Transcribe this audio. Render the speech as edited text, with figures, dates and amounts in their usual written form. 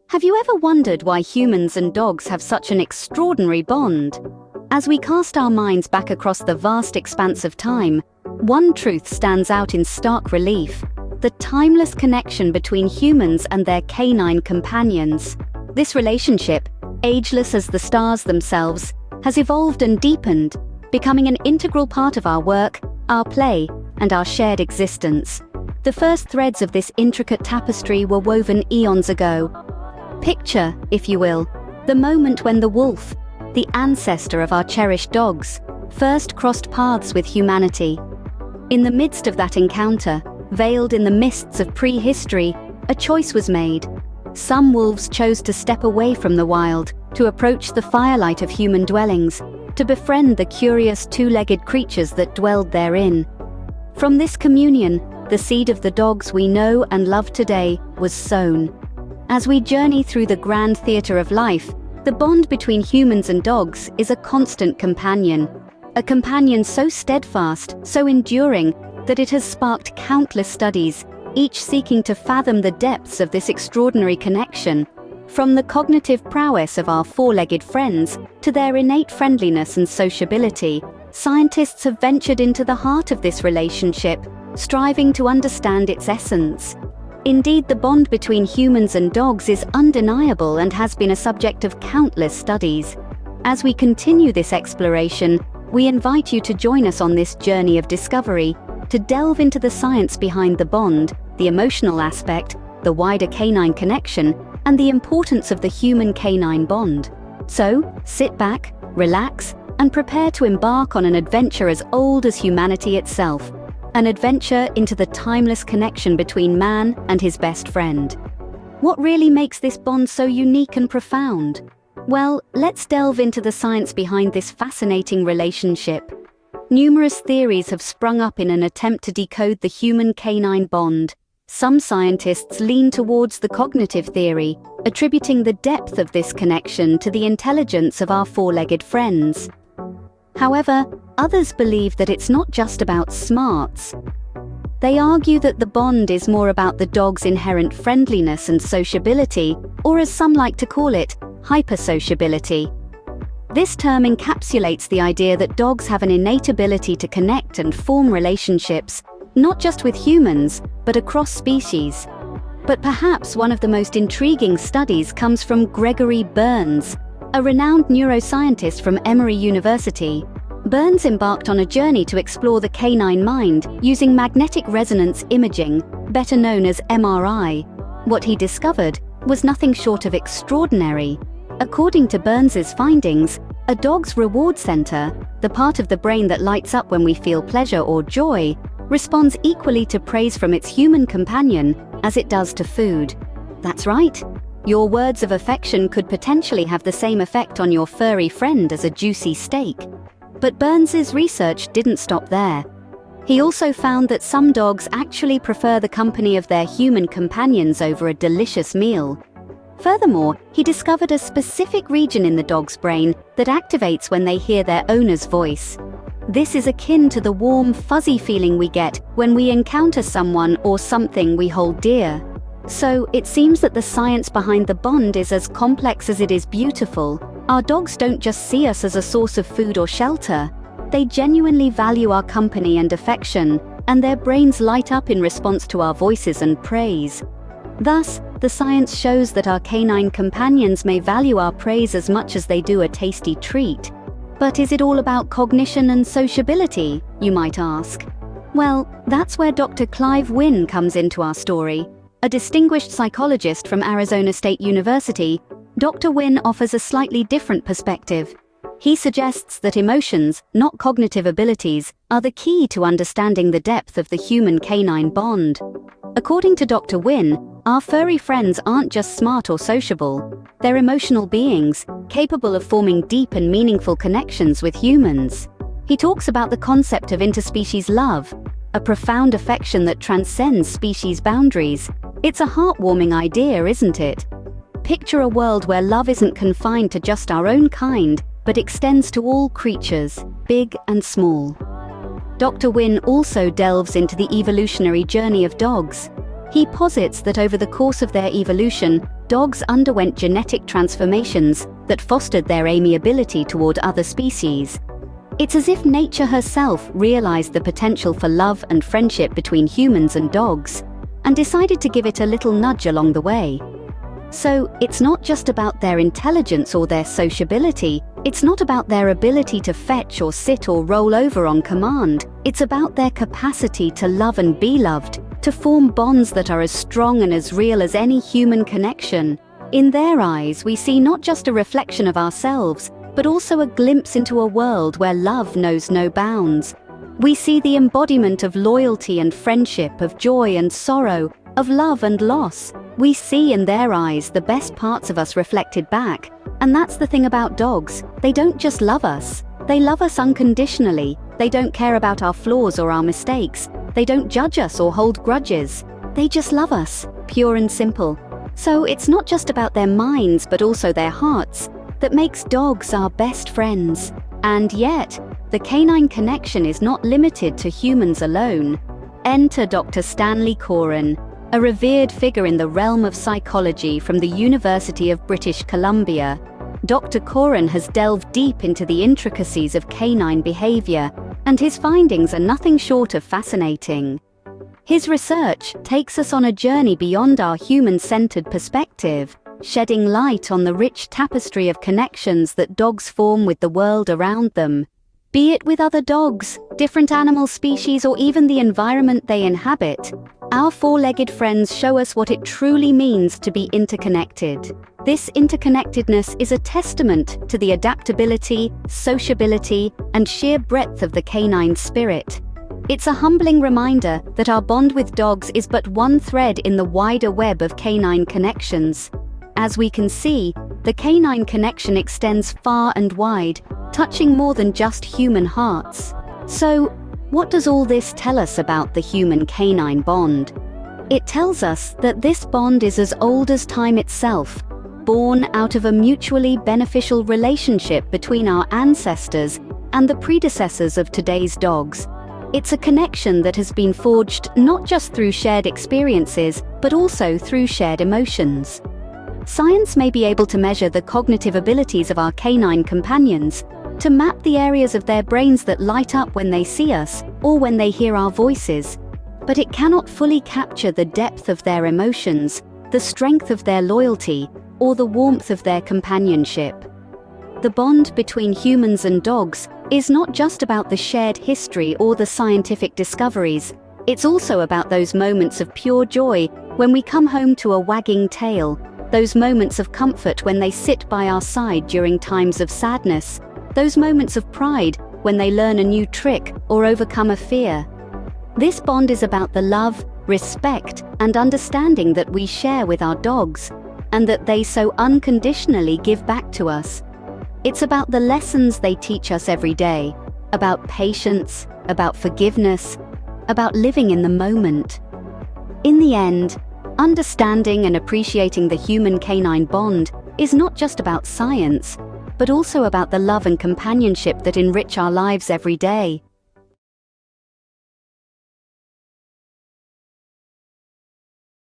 Have you ever wondered why humans and dogs have such an extraordinary bond? As we cast our minds back across the vast expanse of time, one truth stands out in stark relief: the timeless connection between humans and their canine companions. This relationship, ageless as the stars themselves, has evolved and deepened, becoming an integral part of our work, our play, and our shared existence. The first threads of this intricate tapestry were woven eons ago. Picture, if you will, the moment when the wolf, the ancestor of our cherished dogs, first crossed paths with humanity. In the midst of that encounter, veiled in the mists of prehistory, a choice was made. Some wolves chose to step away from the wild, to approach the firelight of human dwellings, to befriend the curious two-legged creatures that dwelled therein. From this communion, the seed of the dogs we know and love today was sown. As we journey through the grand theatre of life, the bond between humans and dogs is a constant companion. A companion so steadfast, so enduring, that it has sparked countless studies, each seeking to fathom the depths of this extraordinary connection. From the cognitive prowess of our four-legged friends to their innate friendliness and sociability, scientists have ventured into the heart of this relationship, striving to understand its essence. Indeed, the bond between humans and dogs is undeniable and has been a subject of countless studies. As we continue this exploration, we invite you to join us on this journey of discovery, to delve into the science behind the bond, the emotional aspect, the wider canine connection, and the importance of the human-canine bond. So, sit back, relax, and prepare to embark on an adventure as old as humanity itself. An adventure into the timeless connection between man and his best friend. What really makes this bond so unique and profound? Well, let's delve into the science behind this fascinating relationship. Numerous theories have sprung up in an attempt to decode the human-canine bond. Some scientists lean towards the cognitive theory, attributing the depth of this connection to the intelligence of our four-legged friends. However, others believe that it's not just about smarts. They argue that the bond is more about the dog's inherent friendliness and sociability, or as some like to call it, hypersociability. This term encapsulates the idea that dogs have an innate ability to connect and form relationships, not just with humans, but across species. But perhaps one of the most intriguing studies comes from Gregory Berns, a renowned neuroscientist from Emory University. Berns embarked on a journey to explore the canine mind using magnetic resonance imaging, better known as MRI. What he discovered was nothing short of extraordinary. According to Berns's findings, a dog's reward center, the part of the brain that lights up when we feel pleasure or joy, responds equally to praise from its human companion as it does to food. That's right. Your words of affection could potentially have the same effect on your furry friend as a juicy steak. But Berns's research didn't stop there. He also found that some dogs actually prefer the company of their human companions over a delicious meal. Furthermore, he discovered a specific region in the dog's brain that activates when they hear their owner's voice. This is akin to the warm, fuzzy feeling we get when we encounter someone or something we hold dear. So, it seems that the science behind the bond is as complex as it is beautiful. Our dogs don't just see us as a source of food or shelter. They genuinely value our company and affection, and their brains light up in response to our voices and praise. Thus, the science shows that our canine companions may value our praise as much as they do a tasty treat. But is it all about cognition and sociability, you might ask? Well, that's where Dr. Clive Wynne comes into our story. A distinguished psychologist from Arizona State University, Dr. Wynne offers a slightly different perspective. He suggests that emotions, not cognitive abilities, are the key to understanding the depth of the human-canine bond. According to Dr. Wynne, our furry friends aren't just smart or sociable. They're emotional beings, capable of forming deep and meaningful connections with humans. He talks about the concept of interspecies love, a profound affection that transcends species boundaries. It's a heartwarming idea, isn't it? Picture a world where love isn't confined to just our own kind, but extends to all creatures, big and small. Dr. Wynne also delves into the evolutionary journey of dogs. He posits that over the course of their evolution, dogs underwent genetic transformations that fostered their amiability toward other species. It's as if nature herself realized the potential for love and friendship between humans and dogs, and decided to give it a little nudge along the way. So, it's not just about their intelligence or their sociability, it's not about their ability to fetch or sit or roll over on command, it's about their capacity to love and be loved, to form bonds that are as strong and as real as any human connection. In their eyes, we see not just a reflection of ourselves, but also a glimpse into a world where love knows no bounds. We see the embodiment of loyalty and friendship, of joy and sorrow, of love and loss. We see in their eyes the best parts of us reflected back. And that's the thing about dogs. They don't just love us. They love us unconditionally. They don't care about our flaws or our mistakes. They don't judge us or hold grudges. They just love us, pure and simple. So it's not just about their minds, but also their hearts, that makes dogs our best friends. And yet, the canine connection is not limited to humans alone. Enter Dr. Stanley Coren, a revered figure in the realm of psychology from the University of British Columbia. Dr. Coren has delved deep into the intricacies of canine behavior, and his findings are nothing short of fascinating. His research takes us on a journey beyond our human-centered perspective, shedding light on the rich tapestry of connections that dogs form with the world around them. Be it with other dogs, different animal species, or even the environment they inhabit, our four-legged friends show us what it truly means to be interconnected. This interconnectedness is a testament to the adaptability, sociability, and sheer breadth of the canine spirit. It's a humbling reminder that our bond with dogs is but one thread in the wider web of canine connections. As we can see, the canine connection extends far and wide, touching more than just human hearts. So, what does all this tell us about the human-canine bond? It tells us that this bond is as old as time itself, born out of a mutually beneficial relationship between our ancestors and the predecessors of today's dogs. It's a connection that has been forged not just through shared experiences, but also through shared emotions. Science may be able to measure the cognitive abilities of our canine companions, to map the areas of their brains that light up when they see us or when they hear our voices, but it cannot fully capture the depth of their emotions, the strength of their loyalty, or the warmth of their companionship. The bond between humans and dogs is not just about the shared history or the scientific discoveries, it's also about those moments of pure joy when we come home to a wagging tail, those moments of comfort when they sit by our side during times of sadness, those moments of pride when they learn a new trick or overcome a fear. This bond is about the love, respect, and understanding that we share with our dogs, and that they so unconditionally give back to us. It's about the lessons they teach us every day, about patience, about forgiveness, about living in the moment. In the end, understanding and appreciating the human-canine bond is not just about science, but also about the love and companionship that enrich our lives every day.